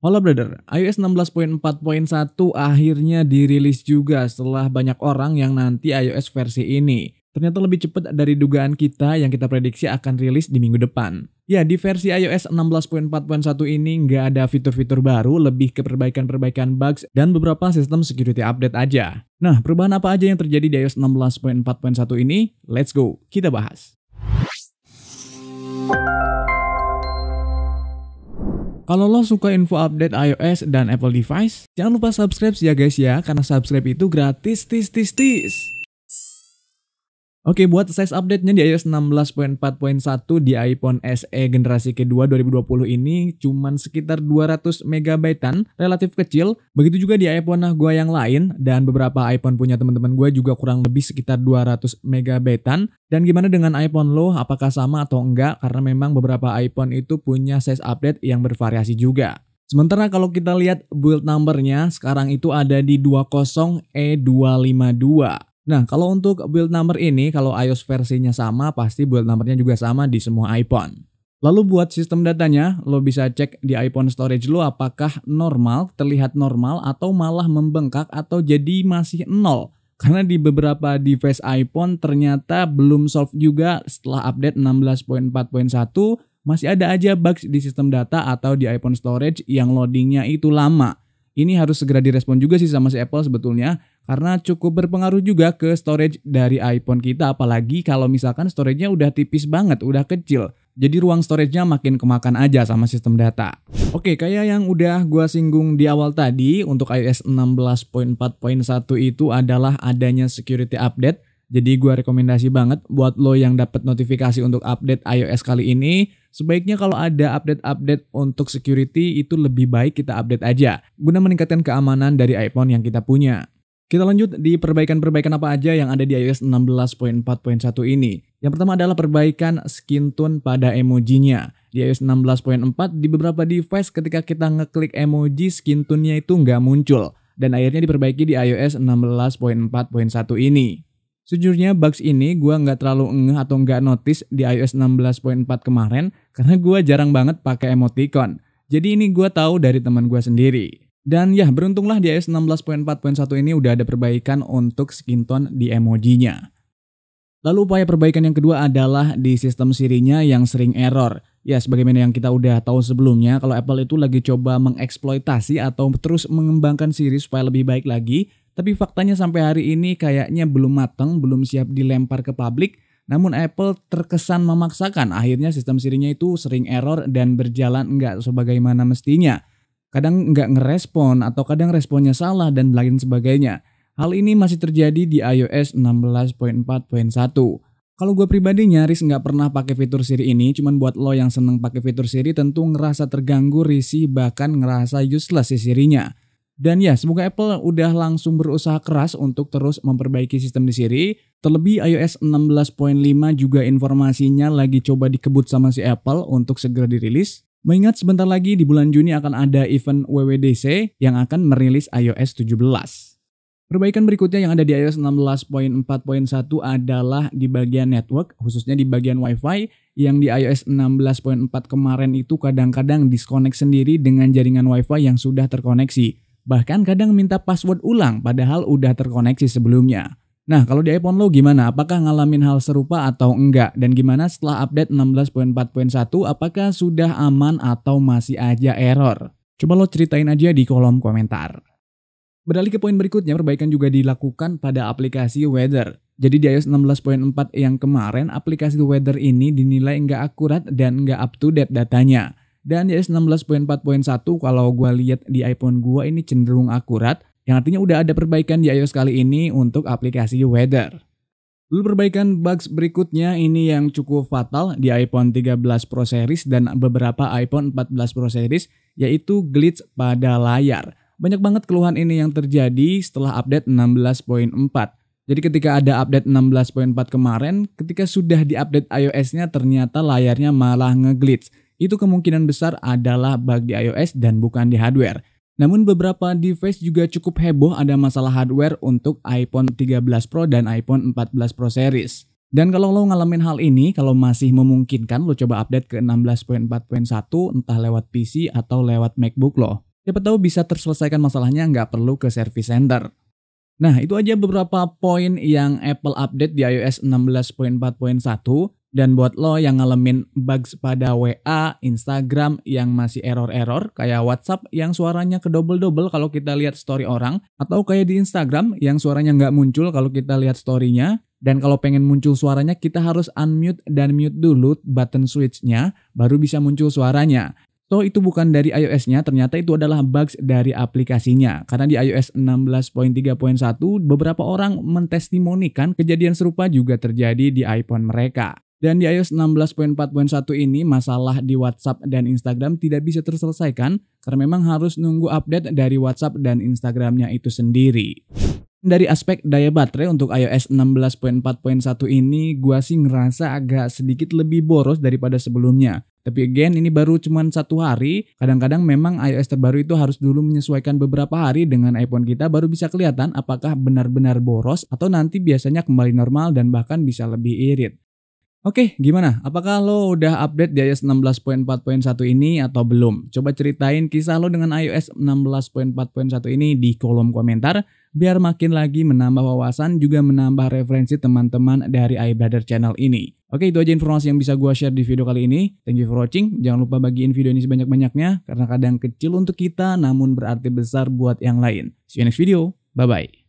Halo brother, iOS 16.4.1 akhirnya dirilis juga setelah banyak orang yang nanti iOS versi ini. Ternyata lebih cepat dari dugaan kita yang kita prediksi akan rilis di minggu depan. Ya, di versi iOS 16.4.1 ini nggak ada fitur-fitur baru, lebih ke perbaikan-perbaikan bugs dan beberapa sistem security update aja. Nah, perubahan apa aja yang terjadi di iOS 16.4.1 ini? Let's go, kita bahas. Kalau lo suka info update iOS dan Apple device, jangan lupa subscribe ya guys ya, karena subscribe itu gratis tis. Oke, buat size update-nya di iOS 16.4.1 di iPhone SE generasi kedua 2020 ini cuman sekitar 200 MB-an, relatif kecil. Begitu juga di iPhone gua yang lain, dan beberapa iPhone punya teman-teman gua juga kurang lebih sekitar 200 MB-an. Dan gimana dengan iPhone lo, apakah sama atau enggak? Karena memang beberapa iPhone itu punya size update yang bervariasi juga. Sementara kalau kita lihat build number-nya, sekarang itu ada di 20E252. Nah, kalau untuk build number ini, kalau iOS versinya sama, pasti build numbernya juga sama di semua iPhone. Lalu buat sistem datanya, lo bisa cek di iPhone storage lo apakah normal, terlihat normal, atau malah membengkak, atau jadi masih nol. Karena di beberapa device iPhone ternyata belum solve juga setelah update 16.4.1, masih ada aja bugs di sistem data atau di iPhone storage yang loadingnya itu lama. Ini harus segera direspon juga sih sama si Apple sebetulnya, karena cukup berpengaruh juga ke storage dari iPhone kita, apalagi kalau misalkan storage-nya udah tipis banget, udah kecil. Jadi ruang storage-nya makin kemakan aja sama sistem data. Oke, kayak yang udah gua singgung di awal tadi, untuk iOS 16.4.1 itu adalah adanya security update. Jadi gua rekomendasi banget buat lo yang dapat notifikasi untuk update iOS kali ini, sebaiknya kalau ada update-update untuk security itu lebih baik kita update aja, guna meningkatkan keamanan dari iPhone yang kita punya. Kita lanjut di perbaikan-perbaikan apa aja yang ada di iOS 16.4.1 ini. Yang pertama adalah perbaikan skin tone pada emojinya. Di iOS 16.4 di beberapa device ketika kita ngeklik emoji skin tone-nya itu nggak muncul. Dan akhirnya diperbaiki di iOS 16.4.1 ini. Sejujurnya bugs ini gue nggak terlalu ngeh atau nggak notice di iOS 16.4 kemarin karena gue jarang banget pakai emoticon. Jadi ini gue tahu dari teman gue sendiri. Dan ya beruntunglah di iOS 16.4.1 ini udah ada perbaikan untuk skin tone di emojinya. Lalu upaya perbaikan yang kedua adalah di sistem Siri-nya yang sering error. Ya sebagaimana yang kita udah tahu sebelumnya, kalau Apple itu lagi coba mengeksploitasi atau terus mengembangkan Siri supaya lebih baik lagi. Tapi faktanya sampai hari ini kayaknya belum matang, belum siap dilempar ke publik. Namun Apple terkesan memaksakan, akhirnya sistem Siri-nya itu sering error dan berjalan nggak sebagaimana mestinya. Kadang nggak ngerespon atau kadang responnya salah dan lain sebagainya. Hal ini masih terjadi di iOS 16.4.1. Kalau gue pribadi nyaris nggak pernah pakai fitur Siri ini, cuman buat lo yang seneng pakai fitur Siri tentu ngerasa terganggu, risih, bahkan ngerasa useless si Siri-nya. Dan ya, semoga Apple udah langsung berusaha keras untuk terus memperbaiki sistem di Siri. Terlebih iOS 16.5 juga informasinya lagi coba dikebut sama si Apple untuk segera dirilis. Mengingat sebentar lagi di bulan Juni akan ada event WWDC yang akan merilis iOS 17. Perbaikan berikutnya yang ada di iOS 16.4.1 adalah di bagian network, khususnya di bagian Wi-Fi, yang di iOS 16.4 kemarin itu kadang-kadang disconnect sendiri dengan jaringan Wi-Fi yang sudah terkoneksi. Bahkan kadang minta password ulang padahal udah terkoneksi sebelumnya. Nah, kalau di iPhone lo gimana? Apakah ngalamin hal serupa atau enggak? Dan gimana setelah update 16.4.1? Apakah sudah aman atau masih aja error? Coba lo ceritain aja di kolom komentar. Beralih ke poin berikutnya, perbaikan juga dilakukan pada aplikasi Weather. Jadi di iOS 16.4 yang kemarin, aplikasi Weather ini dinilai nggak akurat dan nggak up to date datanya. Dan di iOS 16.4.1 kalau gue lihat di iPhone gue ini cenderung akurat, yang artinya udah ada perbaikan di iOS kali ini untuk aplikasi Weather. Lalu perbaikan bugs berikutnya ini yang cukup fatal di iPhone 13 Pro Series dan beberapa iPhone 14 Pro Series, yaitu glitch pada layar. Banyak banget keluhan ini yang terjadi setelah update 16.4. Jadi ketika ada update 16.4 kemarin, ketika sudah diupdate iOS-nya ternyata layarnya malah ngeglitch. Itu kemungkinan besar adalah bug di iOS dan bukan di hardware. Namun beberapa device juga cukup heboh ada masalah hardware untuk iPhone 13 Pro dan iPhone 14 Pro Series. Dan kalau lo ngalamin hal ini, kalau masih memungkinkan lo coba update ke 16.4.1 entah lewat PC atau lewat MacBook lo. Siapa tahu bisa terselesaikan masalahnya, nggak perlu ke service center. Nah, itu aja beberapa poin yang Apple update di iOS 16.4.1. Dan buat lo yang ngalamin bugs pada WA, Instagram yang masih error-error, kayak WhatsApp yang suaranya kedouble-double kalau kita lihat story orang, atau kayak di Instagram yang suaranya nggak muncul kalau kita lihat story-nya, dan kalau pengen muncul suaranya kita harus unmute dan mute dulu button switch-nya, baru bisa muncul suaranya. So, itu bukan dari iOS-nya, ternyata itu adalah bugs dari aplikasinya. Karena di iOS 16.3.1, beberapa orang mentestimonikan kejadian serupa juga terjadi di iPhone mereka. Dan di iOS 16.4.1 ini, masalah di WhatsApp dan Instagram tidak bisa terselesaikan karena memang harus nunggu update dari WhatsApp dan Instagramnya itu sendiri. Dari aspek daya baterai untuk iOS 16.4.1 ini, gua sih ngerasa agak sedikit lebih boros daripada sebelumnya. Tapi again, ini baru cuma 1 hari. Kadang-kadang memang iOS terbaru itu harus dulu menyesuaikan beberapa hari dengan iPhone kita baru bisa kelihatan apakah benar-benar boros atau nanti biasanya kembali normal dan bahkan bisa lebih irit. Oke, gimana? Apakah lo udah update di iOS 16.4.1 ini atau belum? Coba ceritain kisah lo dengan iOS 16.4.1 ini di kolom komentar, biar makin lagi menambah wawasan juga menambah referensi teman-teman dari iBrother channel ini. Oke, itu aja informasi yang bisa gue share di video kali ini. Thank you for watching. Jangan lupa bagiin video ini sebanyak-banyaknya, karena kadang kecil untuk kita namun berarti besar buat yang lain. See you next video. Bye-bye.